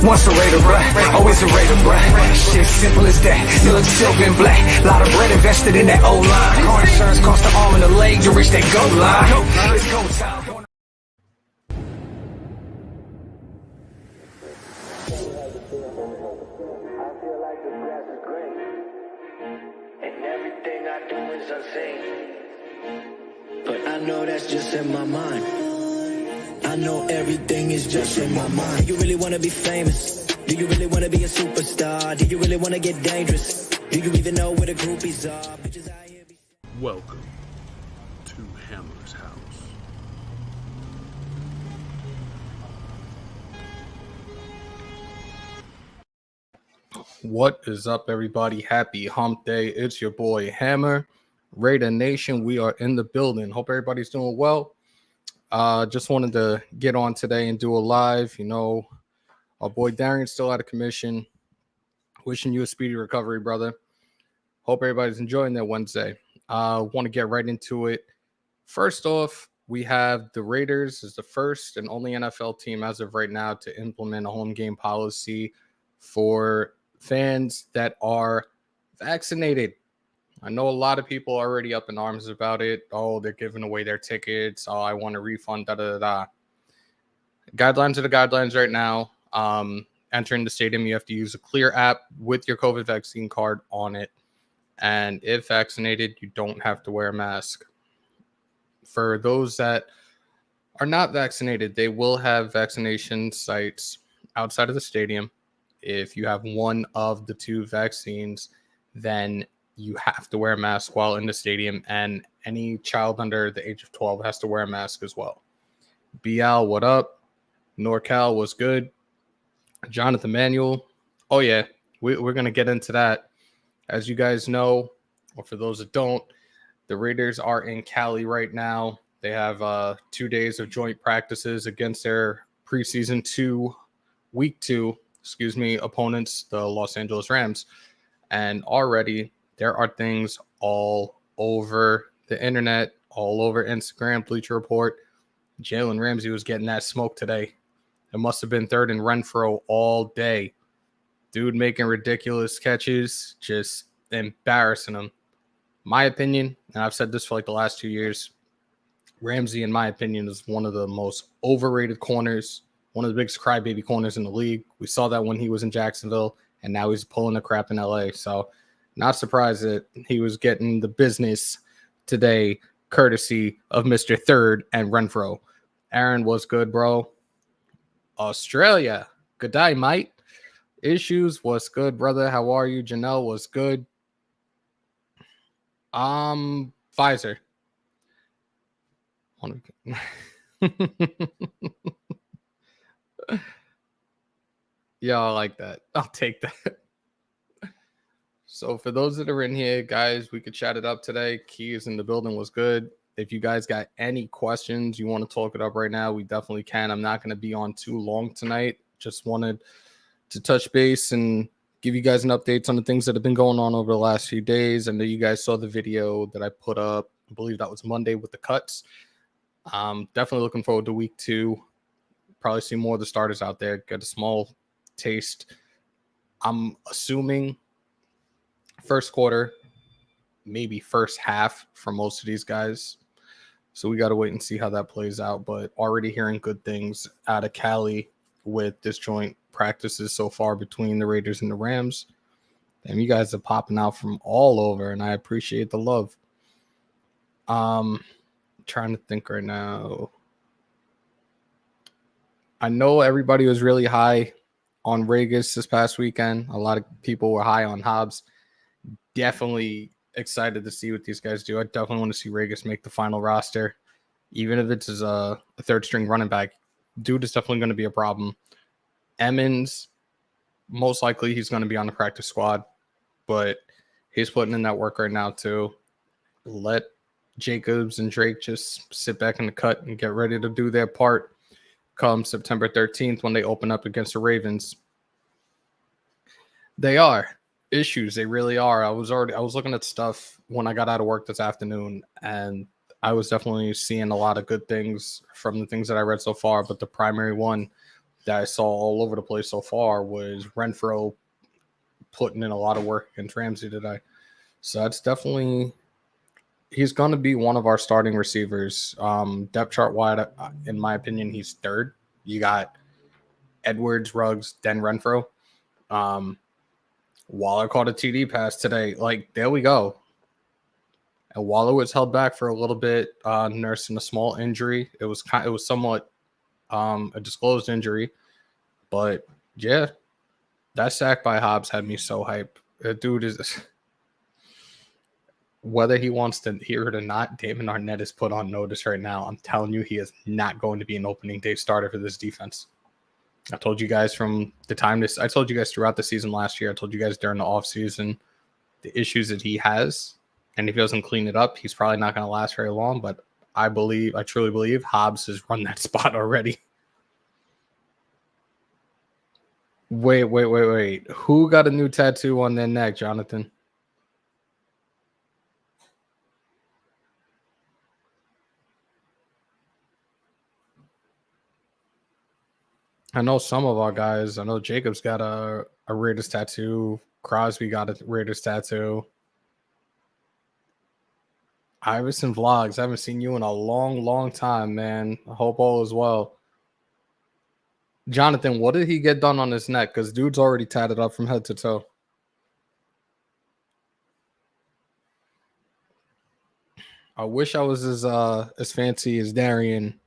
Once a Raider, bruh, always a Raider, bruh. Shit simple as that. You look silver and black. Lot of bread invested in that O-line. Car insurance cost the arm and the leg to reach that goal line. It's go time. But I know that's just in my mind. I know everything is just in my mind. Do you really want to be famous? Do you really want to be a superstar? Do you really want to get dangerous? Do you even know where the groupies are? Bitches out here be- Welcome to Hammer's house. What is up, everybody? Happy hump day. It's your boy Hammer. Raider Nation, we are in the building. Hope everybody's doing well. Just wanted to get on today and do a live. You know, our boy Darian's still out of commission. Wishing you a speedy recovery, brother. Hope everybody's enjoying their Wednesday. Want to get right into it. First off, we have the Raiders as the first and only NFL team as of right now to implement a home game policy for fans that are vaccinated. I know a lot of people are already up in arms about it. Oh, they're giving away their tickets. Oh, I want a refund. Guidelines are the guidelines right now. Entering the stadium, you have to use a clear app with your COVID vaccine card on it. And if vaccinated, you don't have to wear a mask. For those that are not vaccinated, they will have vaccination sites outside of the stadium. If you have one of the two vaccines, then you have to wear a mask while in the stadium, and any child under the age of 12 has to wear a mask as well. BL, what up? NorCal was good. Jonathan Manuel. Oh, yeah, we're going to get into that. As you guys know, or for those that don't, the Raiders are in Cali right now. They have 2 days of joint practices against their preseason week two, opponents, the Los Angeles Rams. And already there are things all over the internet, all over Instagram, Bleacher Report. Jalen Ramsey was getting that smoke today. It must have been third and Renfro all day. Dude making ridiculous catches, just embarrassing him. My opinion, and I've said this for like the last 2 years, Ramsey, in my opinion, is one of the most overrated corners, one of the biggest crybaby corners in the league. We saw that when he was in Jacksonville, and now he's pulling the crap in LA. So not surprised that he was getting the business today, courtesy of Mr. Third and Renfro. Aaron was good, bro. Australia, good day, mate. Issues was good, brother. How are you? Janelle was good. Pfizer. Yeah, I like that. I'll take that. So for those that are in here, guys, we could chat it up today. Keys in the building was good. If you guys got any questions, you want to talk it up right now, we definitely can. I'm not going to be on too long tonight. Just wanted to touch base and give you guys an update on the things that have been going on over the last few days. I know you guys saw the video that I put up. I believe that was Monday with the cuts. Definitely looking forward to week two. Probably see more of the starters out there. Get a small taste. I'm assuming first quarter, maybe first half for most of these guys. So we got to wait and see how that plays out. But already hearing good things out of Cali with disjoint practices so far between the Raiders and the Rams. And you guys are popping out from all over, and I appreciate the love. Trying to think right now. I know everybody was really high on Ragus this past weekend. A lot of people were high on Hobbs. Definitely excited to see what these guys do. I definitely want to see Ragus make the final roster. Even if it's as a third string running back, dude is definitely going to be a problem. Emmons, most likely he's going to be on the practice squad, but he's putting in that work right now too. Let Jacobs and Drake just sit back in the cut and get ready to do their part come September 13th when they open up against the Ravens. They are issues. They really are. I was looking at stuff when I got out of work this afternoon, and I was definitely seeing a lot of good things from the things that I read so far. But the primary one that I saw all over the place so far was Renfro putting in a lot of work against Ramsey today. So that's definitely, he's going to be one of our starting receivers. Depth chart wide, in my opinion, he's third. You got Edwards, Ruggs, then Renfro. Waller caught a TD pass today. Like, there we go. And Waller was held back for a little bit, nursing a small injury. It was somewhat a disclosed injury, but yeah, that sack by Hobbs had me so hype. Dude is, whether he wants to hear it or not, Damon Arnett is put on notice right now. I'm telling you, he is not going to be an opening day starter for this defense. I told you guys from the time this, I told you guys throughout the season last year, I told you guys during the offseason the issues that he has. And if he doesn't clean it up, he's probably not going to last very long. But I truly believe Hobbs has run that spot already. Wait. Who got a new tattoo on their neck, Jonathan? I know some of our guys. I know Jacob's got a Raiders tattoo. Crosby got a Raiders tattoo. Iverson Vlogs. I haven't seen you in a long time, man. I hope all is well. Jonathan, what did he get done on his neck? Because dude's already tatted up from head to toe. I wish I was as fancy as Darian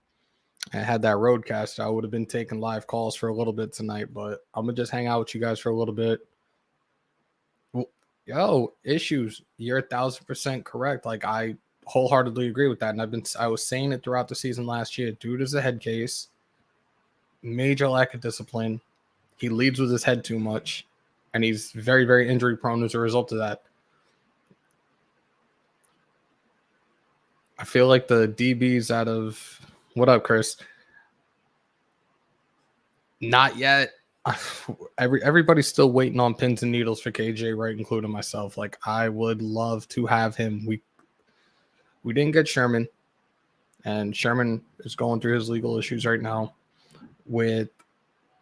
and had that roadcaster. I would have been taking live calls for a little bit tonight, but I'm going to just hang out with you guys for a little bit. Yo, issues. You're 1,000% correct. Like, I wholeheartedly agree with that. And I was saying it throughout the season last year. Dude is a head case. Major lack of discipline. He leads with his head too much, and he's very, very injury prone as a result of that. I feel like the DBs out of what up, Chris? Not yet. Everybody's still waiting on pins and needles for KJ Wright, including myself. Like, I would love to have him. We didn't get Sherman, and Sherman is going through his legal issues right now. With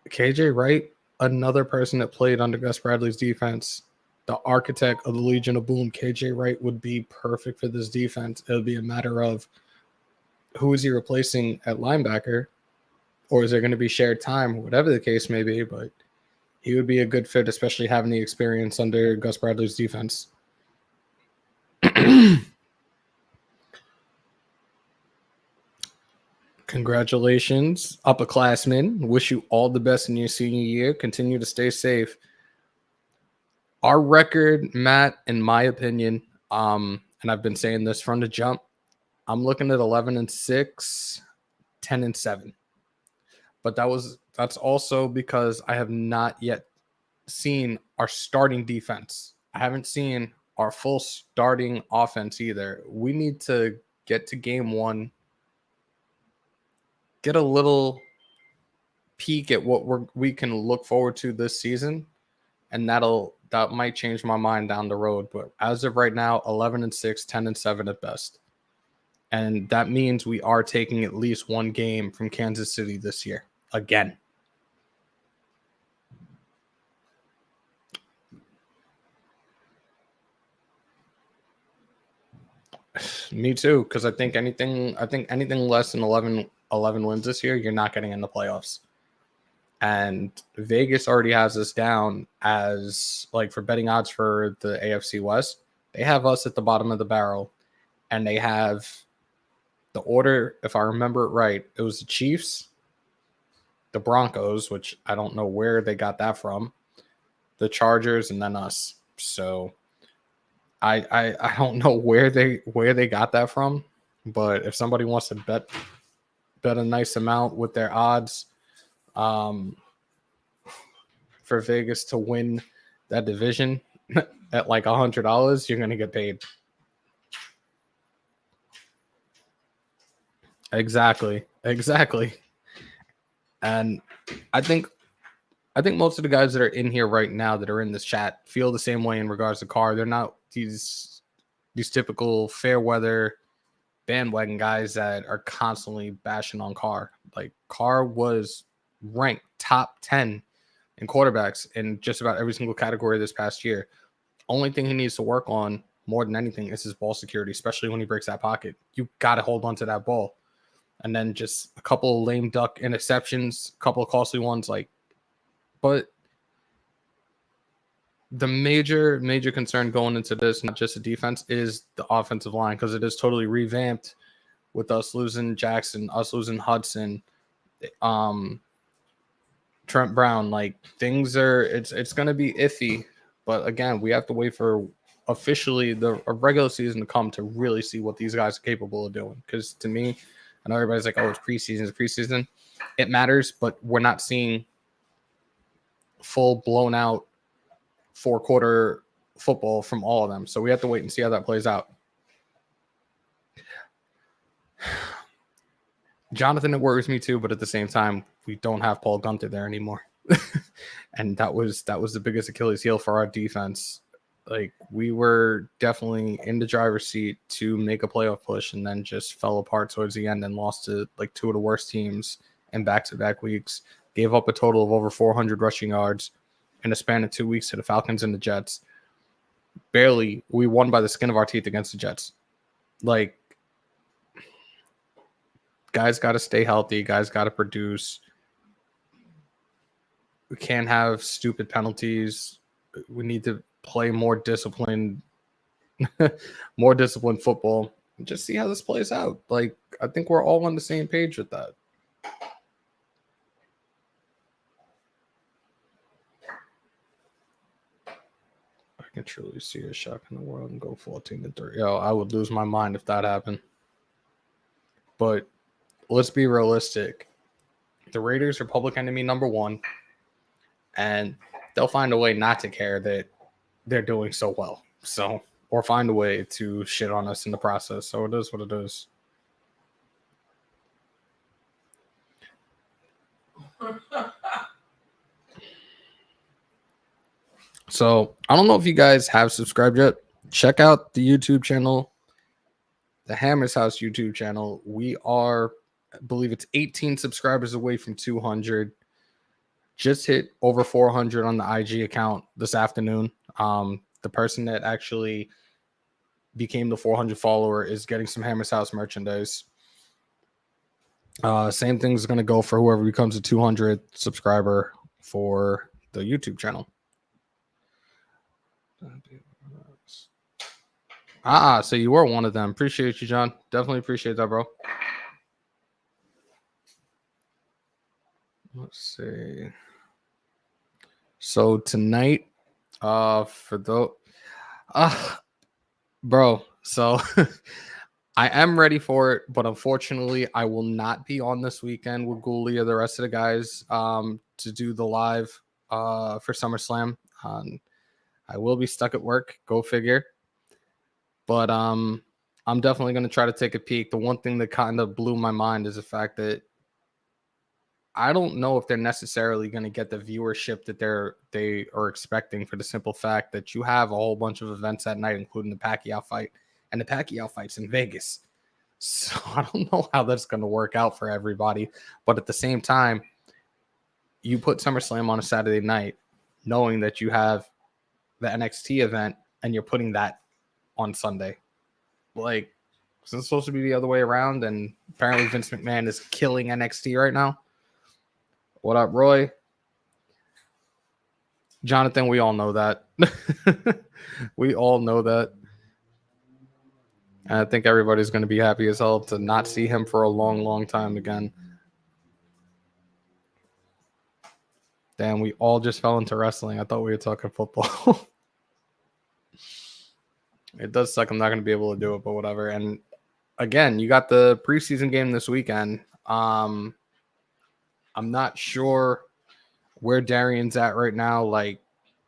KJ Wright, another person that played under Gus Bradley's defense, the architect of the Legion of Boom, KJ Wright would be perfect for this defense. It would be a matter of who is he replacing at linebacker, or is there going to be shared time, whatever the case may be, but he would be a good fit, especially having the experience under Gus Bradley's defense. Congratulations, upperclassmen. Wish you all the best in your senior year. Continue to stay safe. Our record, Matt, in my opinion, and I've been saying this from the jump, I'm looking at 11-6, 10-7. But that's also because I have not yet seen our starting defense. I haven't seen our full starting offense either. We need to get to game one, get a little peek at what we can look forward to this season, and that might change my mind down the road. But as of right now, 11-6, 10-7 at best. And that means we are taking at least one game from Kansas City this year. Again. Me too, because I think anything less than 11 wins this year, you're not getting in the playoffs. And Vegas already has us down as, like, for betting odds for the AFC West, they have us at the bottom of the barrel. And they have the order, if I remember it right, it was the Chiefs, the Broncos, which I don't know where they got that from, the Chargers, and then us. So I don't know where they got that from, but if somebody wants to bet a nice amount with their odds for Vegas to win that division at like $100, you're going to get paid. Exactly. And I think most of the guys that are in here right now that are in this chat feel the same way in regards to Carr. They're not these typical fair weather bandwagon guys that are constantly bashing on Carr. Like, Carr was ranked top 10 in quarterbacks in just about every single category this past year. Only thing he needs to work on more than anything is his ball security, especially when he breaks that pocket. You got to hold on to that ball. And then just a couple of lame duck interceptions, a couple of costly ones. But the major concern going into this, not just the defense, is the offensive line, because it is totally revamped with us losing Jackson, us losing Hudson, Trent Brown. Things are, it's going to be iffy. But again, we have to wait for officially the regular season to come to really see what these guys are capable of doing. Because to me, I know everybody's like, oh, it's preseason. It matters, but we're not seeing full blown out 4-quarter football from all of them. So we have to wait and see how that plays out. Jonathan, it worries me too, but at the same time, we don't have Paul Gunter there anymore. And that was the biggest Achilles heel for our defense. We were definitely in the driver's seat to make a playoff push, and then just fell apart towards the end and lost to two of the worst teams in back-to-back weeks. Gave up a total of over 400 rushing yards in a span of 2 weeks to the Falcons and the Jets. Barely. We won by the skin of our teeth against the Jets. Guys got to stay healthy. Guys got to produce. We can't have stupid penalties. We need to play more disciplined football. Just see how this plays out. I think we're all on the same page with that. I can truly see a shock in the world and go 14-3. Yo, I would lose my mind if that happened. But let's be realistic. The Raiders are public enemy number 1. And they'll find a way not to care that they're doing so well. Or find a way to shit on us in the process. So it is what it is. So I don't know if you guys have subscribed yet. Check out the YouTube channel, the Hammer's House YouTube channel. We are, I believe it's 18 subscribers away from 200. Just hit over 400 on the IG account this afternoon. The person that actually became the 400 follower is getting some Hammer's House merchandise. Same thing is going to go for whoever becomes a 200 subscriber for the YouTube channel. So you were one of them. Appreciate you, John. Definitely appreciate that, bro. Let's see. So tonight, bro, so I am ready for it, but unfortunately, I will not be on this weekend with Ghoulie or the rest of the guys to do the live for SummerSlam. I will be stuck at work. Go figure. But I'm definitely going to try to take a peek. The one thing that kind of blew my mind is the fact that I don't know if they're necessarily going to get the viewership that they are expecting, for the simple fact that you have a whole bunch of events that night, including the Pacquiao fight, and the Pacquiao fight's in Vegas. So I don't know how that's going to work out for everybody. But at the same time, you put SummerSlam on a Saturday night, knowing that you have the NXT event, and you're putting that on Sunday. Is it supposed to be the other way around? And apparently Vince McMahon is killing NXT right now. What up, Roy? Jonathan, we all know that. We all know that. And I think everybody's going to be happy as hell to not see him for a long, long time again. Damn, we all just fell into wrestling. I thought we were talking football. It does suck I'm not going to be able to do it, but whatever. And again, you got the preseason game this weekend. I'm not sure where Darian's at right now,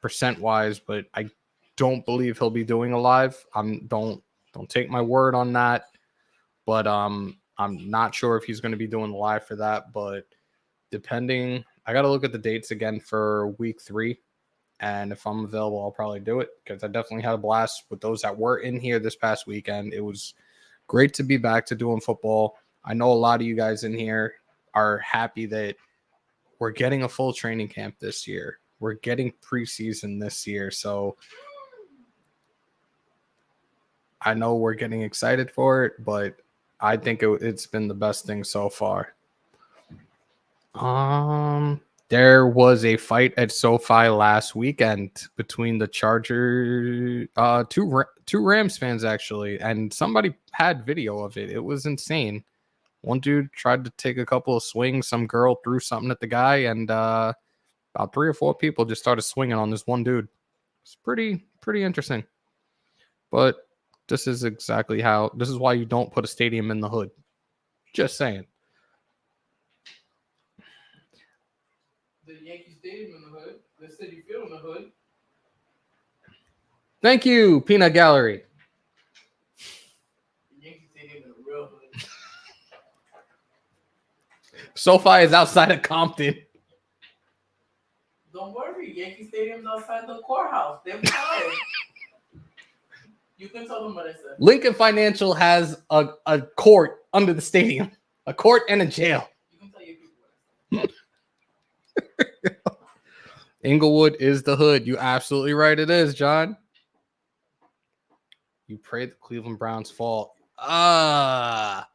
percent-wise, but I don't believe he'll be doing a live. Don't take my word on that. But I'm not sure if he's going to be doing the live for that. But depending, I got to look at the dates again for week 3. And if I'm available, I'll probably do it, because I definitely had a blast with those that were in here this past weekend. It was great to be back to doing football. I know a lot of you guys in here are happy that we're getting a full training camp this year. We're getting preseason this year. So I know we're getting excited for it, but I think it's been the best thing so far. There was a fight at SoFi last weekend between the Chargers, two Rams fans actually, and somebody had video of it. It was insane. One dude tried to take a couple of swings. Some girl threw something at the guy, and about 3 or 4 people just started swinging on this one dude. It's pretty interesting. But this is why you don't put a stadium in the hood. Just saying. The Yankee Stadium in the hood. The Citi Field in the hood. Thank you, Peanut Gallery. The Yankee Stadium in the real hood. SoFi is outside of Compton. Don't worry, Yankee Stadium's outside the courthouse. They're fine. You can tell them what I said. Lincoln Financial has a court under the stadium, a court and a jail. You can tell your people what I said. Inglewood is the hood. You absolutely right. It is, John. You prayed the Cleveland Browns fall. I'm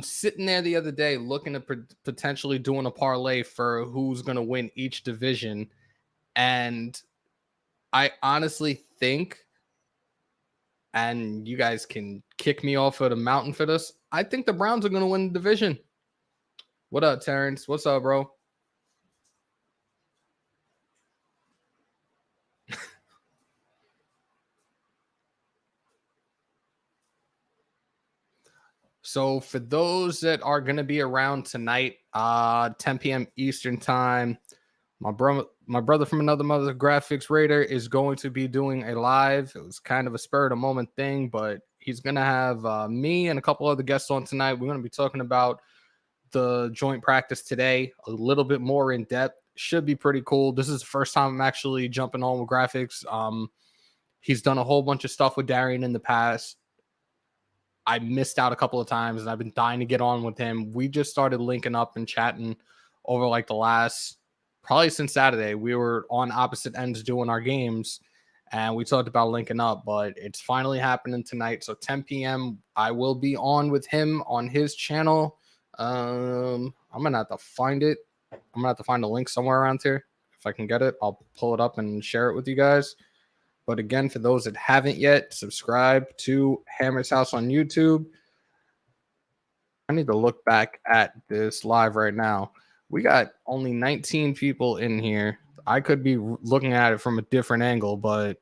sitting there the other day looking at potentially doing a parlay for who's going to win each division. And I honestly think, and you guys can kick me off of the mountain for this, I think the Browns are going to win the division. What up, Terrence? What's up, bro? So for those that are going to be around tonight, 10 p.m. Eastern time, my brother from another mother, Graphk Raider, is going to be doing a live. It was kind of a spur of the moment thing, but he's going to have me and a couple other guests on tonight. We're going to be talking about the joint practice today, a little bit more in depth. Should be pretty cool. This is the first time I'm actually jumping on with Graphk. He's done a whole bunch of stuff with Darian in the past. I missed out a couple of times, and I've been dying to get on with him. We just started linking up and chatting over like the last, probably since Saturday. We were on opposite ends doing our games, and we talked about linking up, but it's finally happening tonight. So 10 p.m., I will be on with him on his channel. I'm going to have to find it. I'm going to have to find a link somewhere around here. If I can get it, I'll pull it up and share it with you guys. But again, for those that haven't yet, subscribe to Hammer's House on YouTube. I need to look back at this live right now. We got only 19 people in here. I could be looking at it from a different angle, but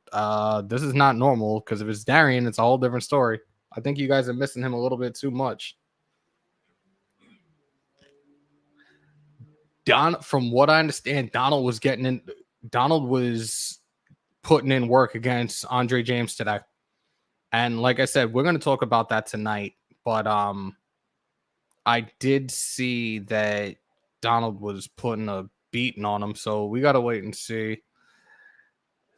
this is not normal because if it's Darian, it's a whole different story. I think you guys are missing him a little bit too much. From what I understand, Donald was putting in work against Andre James today. And like I said, we're going to talk about that tonight. But I did see that Donald was putting a beating on him. So we got to wait and see.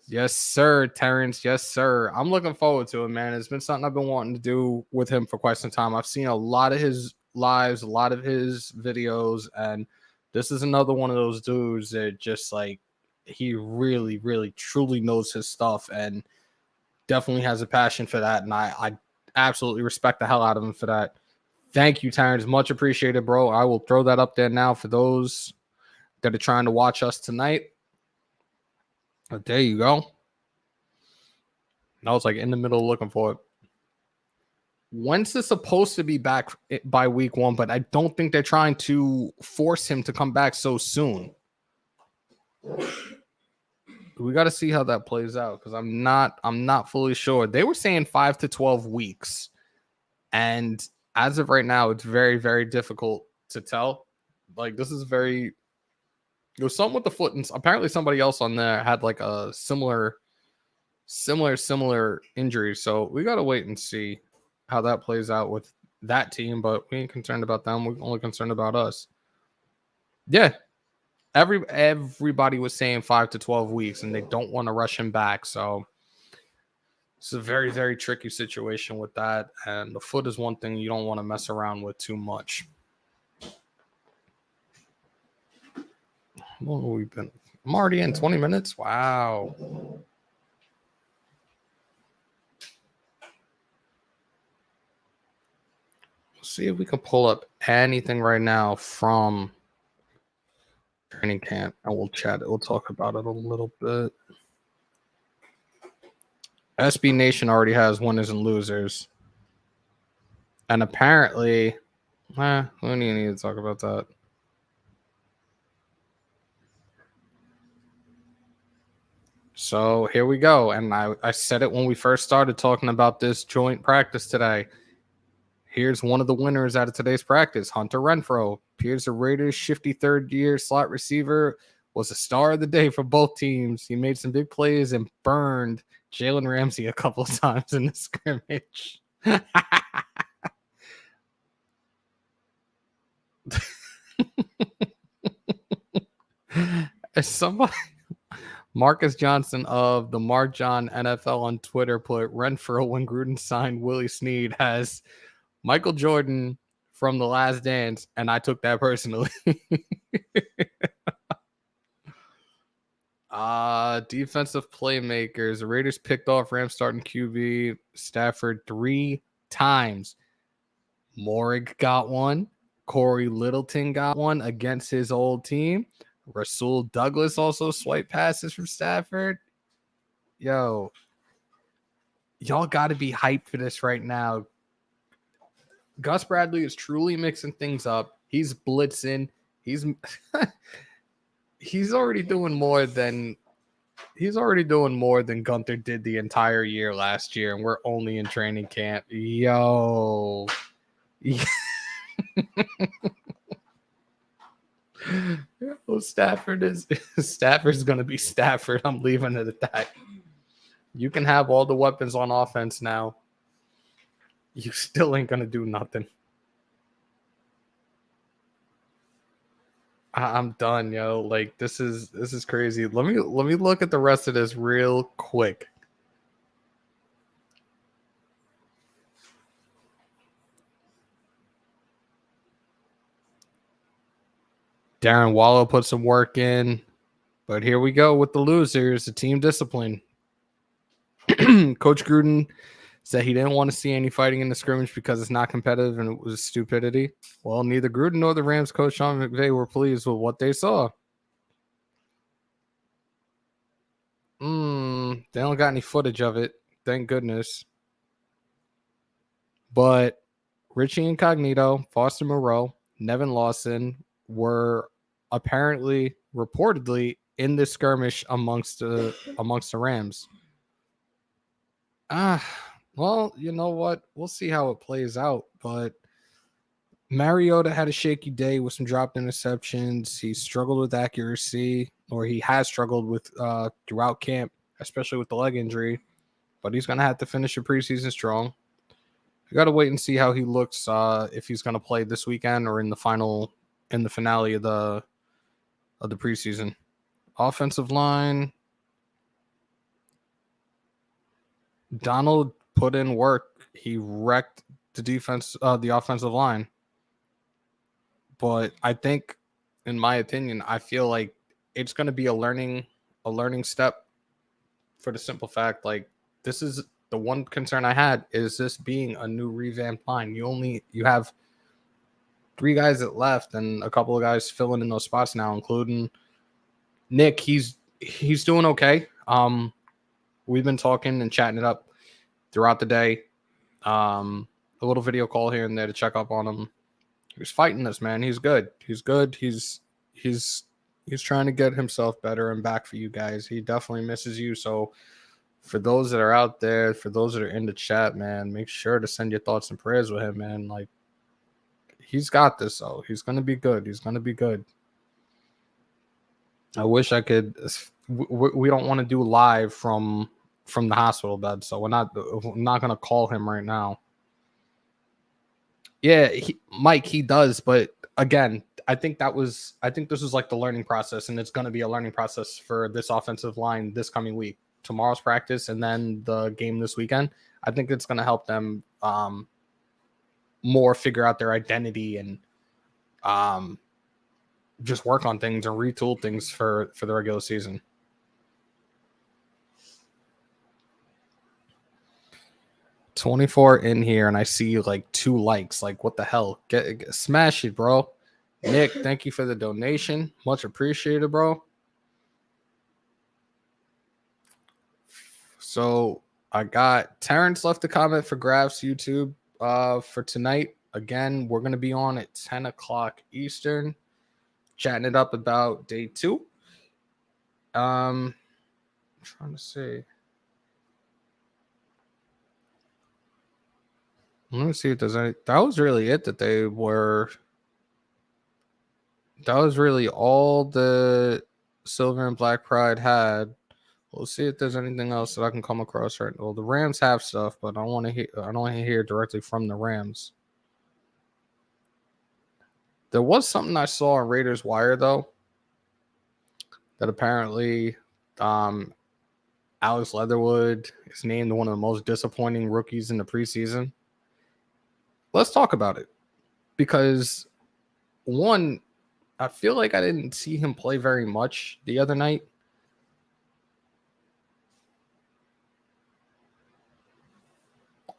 Yes, sir, Terrence. Yes, sir. I'm looking forward to it, man. It's been something I've been wanting to do with him for quite some time. I've seen a lot of his lives, a lot of his videos. And this is another one of those dudes that just like, he really, really, truly knows his stuff and definitely has a passion for that. And I absolutely respect the hell out of him for that. Thank you, Terrence. Much appreciated, bro. I will throw that up there now for those that are trying to watch us tonight. But there you go. I was like in the middle looking for it. Wentz is supposed to be back by week 1, but I don't think they're trying to force him to come back so soon. We got to see how that plays out because I'm not fully sure. They were saying 5 to 12 weeks, and as of right now, it's very, very difficult to tell. Like this is there was something with the foot, and apparently somebody else on there had like a similar injury. So we got to wait and see how that plays out with that team. But we ain't concerned about them. We're only concerned about us. Yeah. Everybody was saying 5 to 12 weeks, and they don't want to rush him back. So it's a very, very tricky situation with that. And the foot is one thing you don't want to mess around with too much. long have we been? I'm already in 20 minutes. Wow. Let's see if we can pull up anything right now from training camp, and we'll chat it. We'll talk about it a little bit. SB Nation already has winners and losers. And apparently, we don't even need to talk about that. So here we go. And I said it when we first started talking about this joint practice today. Here's one of the winners out of today's practice. Hunter Renfro appears the Raiders' shifty third-year slot receiver, was a star of the day for both teams. He made some big plays and burned Jalen Ramsey a couple of times in the scrimmage. Somebody, Marcus Johnson of the Marjon NFL on Twitter put Renfro when Gruden signed Willie Snead as Michael Jordan from The Last Dance, and I took that personally. Defensive playmakers. The Raiders picked off Rams starting QB Stafford 3 times. Morrig got one. Corey Littleton got one against his old team. Rasul Douglas also swiped passes from Stafford. Yo, y'all got to be hyped for this right now. Gus Bradley is truly mixing things up. He's blitzing. He's already doing more than Gunther did the entire year last year, and we're only in training camp. Yo. Stafford's gonna be Stafford. I'm leaving it at that. You can have all the weapons on offense now. You still ain't gonna do nothing. I'm done, yo. Like this is crazy. Let me look at the rest of this real quick. Darren Waller put some work in, but here we go with the losers, the team discipline. Coach Gruden said he didn't want to see any fighting in the scrimmage because it's not competitive and it was stupidity. Well, neither Gruden nor the Rams coach Sean McVay were pleased with what they saw. They don't got any footage of it, thank goodness. But Richie Incognito, Foster Moreau, Nevin Lawson were reportedly in this skirmish amongst the Rams. Well, you know what? We'll see how it plays out. But Mariota had a shaky day with some dropped interceptions. He struggled with accuracy, or he has struggled with throughout camp, especially with the leg injury. But he's going to have to finish the preseason strong. We got to wait and see how he looks, if he's going to play this weekend or in the finale of the preseason. Offensive line. Donald put in work. He wrecked the offensive line. But I think, in my opinion, I feel like it's going to be a learning step for the simple fact, like, this is the one concern I had, is this being a new revamped line. You have 3 guys that left and a couple of guys filling in those spots now, including Nick. He's doing okay. We've been talking and chatting it up throughout the day. A little video call here and there to check up on him. He's fighting this, man. He's good. He's good. He's trying to get himself better and back for you guys. He definitely misses you. So for those that are out there, for those that are in the chat, man, make sure to send your thoughts and prayers with him, man. Like, he's got this, though. He's going to be good. He's going to be good. I wish I could. We don't want to do live from the hospital bed, so we're not going to call him right now. Yeah, Mike, he does, but again, I think this was like the learning process, and it's going to be a learning process for this offensive line this coming week. Tomorrow's practice and then the game this weekend. I think it's going to help them more figure out their identity and just work on things and retool things for the regular season. $24 in here, and I see like 2 likes. Like, what the hell? Get smash it, bro. Nick, thank you for the donation. Much appreciated, bro. So I got Terrence left a comment for Graph's YouTube for tonight. Again, we're gonna be on at 10 o'clock Eastern, chatting it up about day 2. I'm trying to see. Let me see if there's any. That was really it that they were. That was really all the Silver and Black Pride had. We'll see if there's anything else that I can come across right now. Well, the Rams have stuff, but I don't want to hear directly from the Rams. There was something I saw on Raiders Wire though, that apparently Alex Leatherwood is named one of the most disappointing rookies in the preseason. Let's talk about it, because one, I feel like I didn't see him play very much the other night.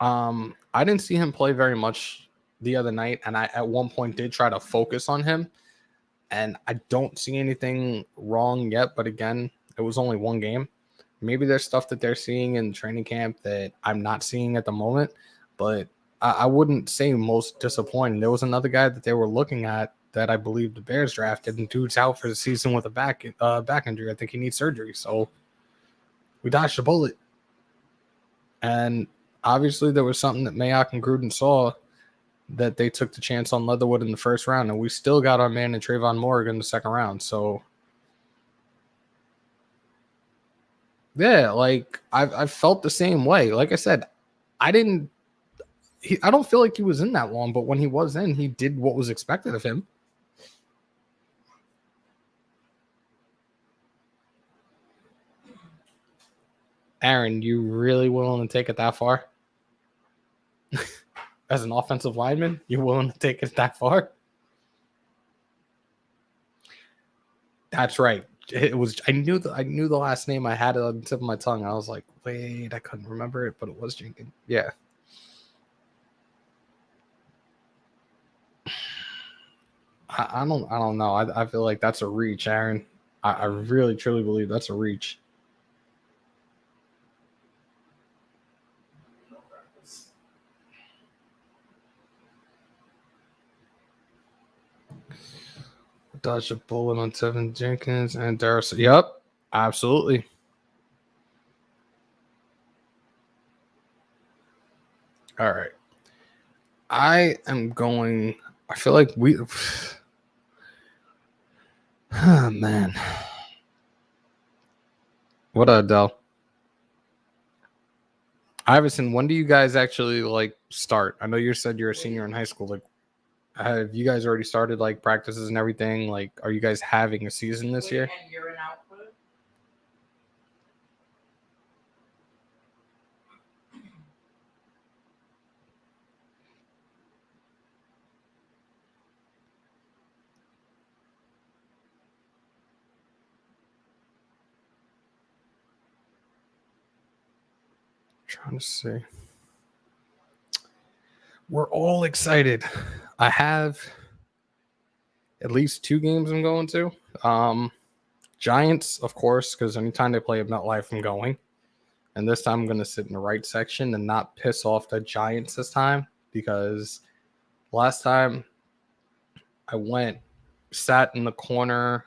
I didn't see him play very much the other night, and I at one point did try to focus on him, and I don't see anything wrong yet. But again, it was only one game. Maybe there's stuff that they're seeing in training camp that I'm not seeing at the moment, but I wouldn't say most disappointing. There was another guy that they were looking at that I believe the Bears drafted, and dude's out for the season with a back injury. I think he needs surgery. So we dodged a bullet. And obviously there was something that Mayock and Gruden saw, that they took the chance on Leatherwood in the first round, and we still got our man in Trayvon Morgan in the second round. So yeah, like I've felt the same way. Like I said, I don't feel like he was in that long, but when he was in, he did what was expected of him. Aaron, you really willing to take it that far? As an offensive lineman, you willing to take it that far? That's right. It was. I knew the last name. I had it on the tip of my tongue. I was like, wait, I couldn't remember it, but it was Jenkins. Yeah. I don't know. I feel like that's a reach, Aaron. I really truly believe that's a reach. Dodge a bullet on Tevin Jenkins and Darius. Yep, absolutely. All right. I feel like we. Oh, man. What up, Del? Iverson, when do you guys actually like start? I know you said you're a senior in high school. Like, have you guys already started like practices and everything? Like, are you guys having a season this year? And urine output. Trying to see. We're all excited. I have at least 2 games I'm going to. Giants, of course, because anytime they play at MetLife, I'm going. And this time I'm going to sit in the right section and not piss off the Giants this time, because last time I sat in the corner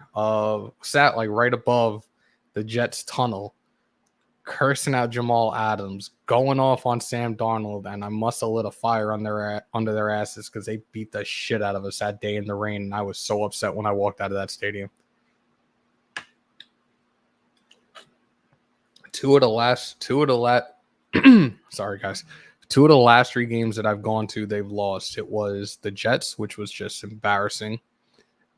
sat like right above the Jets tunnel, cursing out Jamal Adams, going off on Sam Darnold, and I must have lit a fire under their asses because they beat the shit out of us that day in the rain, and I was so upset when I walked out of that stadium. Two of the last sorry guys. 2 of the last 3 games that I've gone to, they've lost. It was the Jets, which was just embarrassing.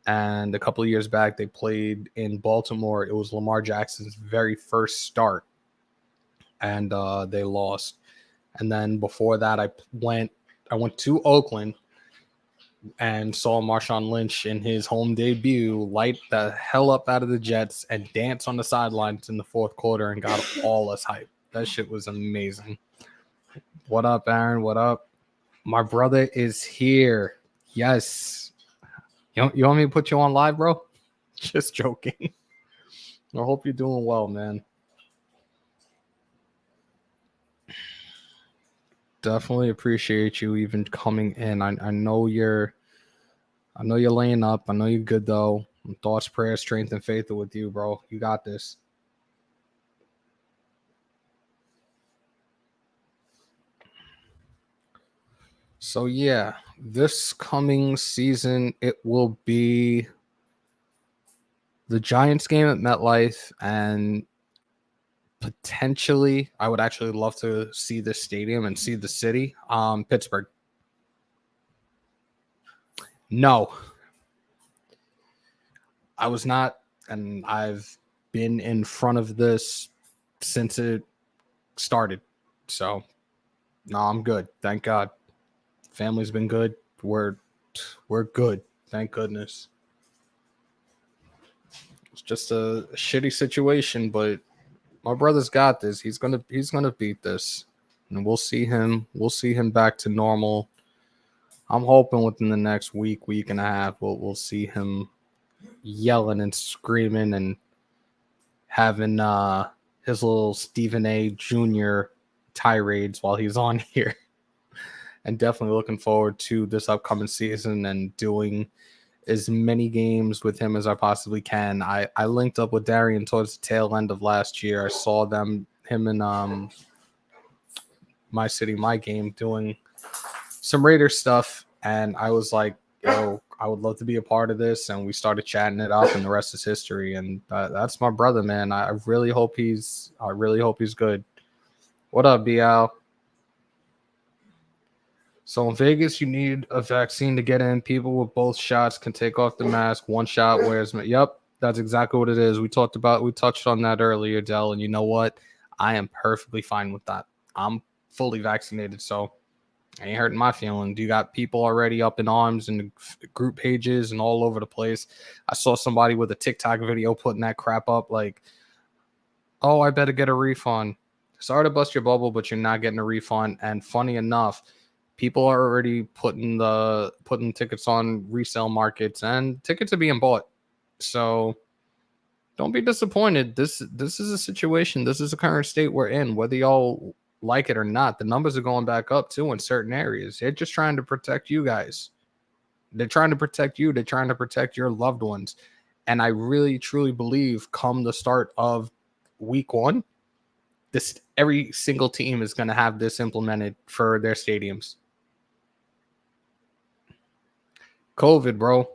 And a couple of years back, they played in Baltimore. It was Lamar Jackson's very first start, and they lost. And then before that, I went to Oakland, and saw Marshawn Lynch in his home debut light the hell up out of the Jets and dance on the sidelines in the fourth quarter and got all us hyped. That shit was amazing. What up, Aaron? What up? My brother is here. Yes. You want me to put you on live, bro? Just joking. I hope you're doing well, man. Definitely appreciate you even coming in. I know you're laying up. I know you're good though. Thoughts, prayers, strength, and faith are with you, bro. You got this. So yeah, this coming season it will be the Giants game at MetLife, and potentially I would actually love to see this stadium and see the city. Pittsburgh. No. I was not, and I've been in front of this since it started. So no, I'm good. Thank God. Family's been good. We're good. Thank goodness. It's just a shitty situation, but my brother's got this. He's gonna beat this, and we'll see him back to normal. I'm hoping within the neek and a half, we'll see him yelling and screaming and having his little Stephen A. Jr. tirades while he's on here. And definitely looking forward to this upcoming season and doing as many games with him as I possibly can. I linked up with Darian towards the tail end of last year. I saw him in My City, My Game doing some Raider stuff, and I was like, yo, I would love to be a part of this. And we started chatting it up, and the rest is history. And that's my brother, man. I really hope he's good. What up, BL? So in Vegas, you need a vaccine to get in. People with both shots can take off the mask. One shot wears. Yep, that's exactly what it is. We touched on that earlier, Dell. And you know what? I am perfectly fine with that. I'm fully vaccinated, so I ain't hurting my feelings. You got people already up in arms and group pages and all over the place. I saw somebody with a TikTok video putting that crap up like, oh, I better get a refund. Sorry to bust your bubble, but you're not getting a refund. And funny enough, people are already putting tickets on resale markets, and tickets are being bought. So don't be disappointed. This is a situation. This is the current state we're in. Whether y'all like it or not, the numbers are going back up too in certain areas. They're just trying to protect you guys. They're trying to protect you. They're trying to protect your loved ones. And I really, truly believe come the start of week 1, every single team is going to have this implemented for their stadiums. COVID, bro.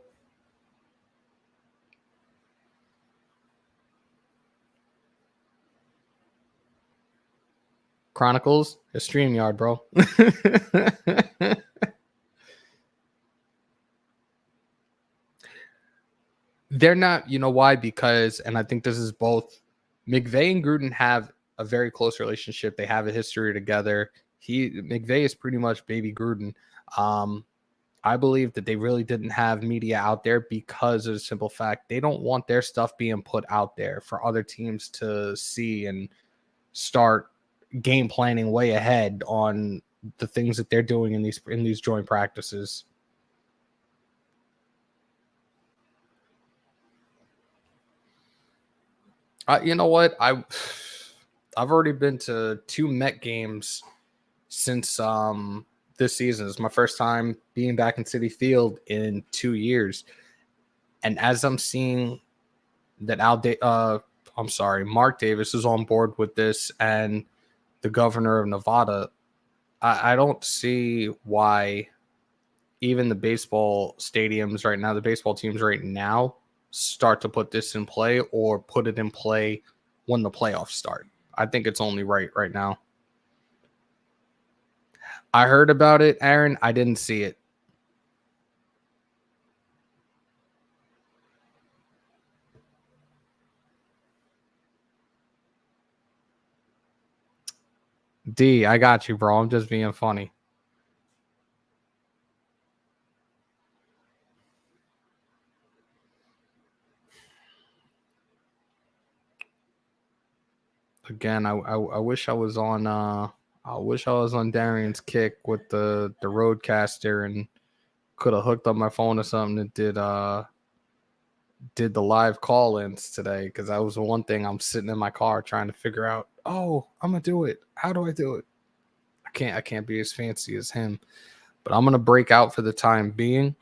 Chronicles, a StreamYard, bro. They're not, you know why? Because, and I think this is both, McVay and Gruden have a very close relationship. They have a history together. McVay is pretty much baby Gruden. I believe that they really didn't have media out there because of the simple fact they don't want their stuff being put out there for other teams to see and start game planning way ahead on the things that they're doing in these joint practices. You know what? I've already been to 2 Met games since this season. It's my first time being back in Citi Field in 2 years. And as I'm seeing that Mark Davis is on board with this and the governor of Nevada, I don't see why even the baseball stadiums right now, the baseball teams right now, start to put this in play or put it in play when the playoffs start. I think it's only right now. I heard about it, Aaron. I didn't see it. D, I got you, bro. I'm just being funny. again, I wish I was on Darian's kick with the Roadcaster and could have hooked up my phone or something that did the live call-ins today, because that was the one thing I'm sitting in my car trying to figure out. Oh, I'm gonna do it. How do I do it? I can't be as fancy as him, but I'm gonna break out for the time being.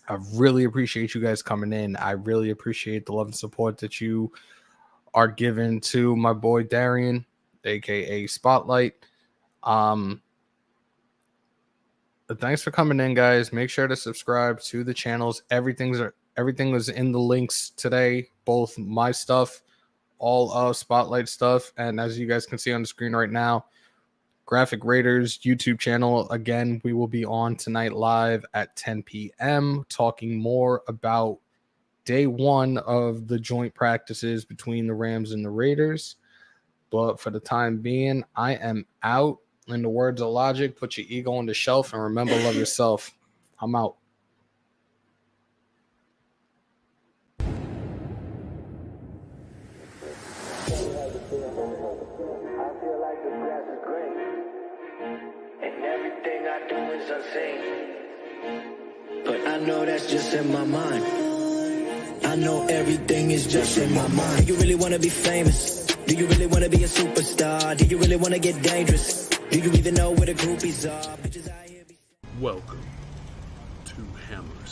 I really appreciate you guys coming in. I really appreciate the love and support that you are giving to my boy Darian, aka Spotlight. Thanks for coming in, guys. Make sure to subscribe to the channels. Everything was in the links today, both my stuff, all of Spotlight stuff, and as you guys can see on the screen right now, Graphk Raiders YouTube channel. Again, we will be on tonight live at 10 p.m. talking more about day one of the joint practices between the Rams and the Raiders. But for the time being, I am out. In the words of Logic, put your ego on the shelf and remember, love yourself. I'm out. But I know that's just in my mind. I know everything is just in my mind. Do you really want to be famous? Do you really want to be a superstar? Do you really want to get dangerous? Do you even know where the groupies are? Bitches out here. Welcome to Hammer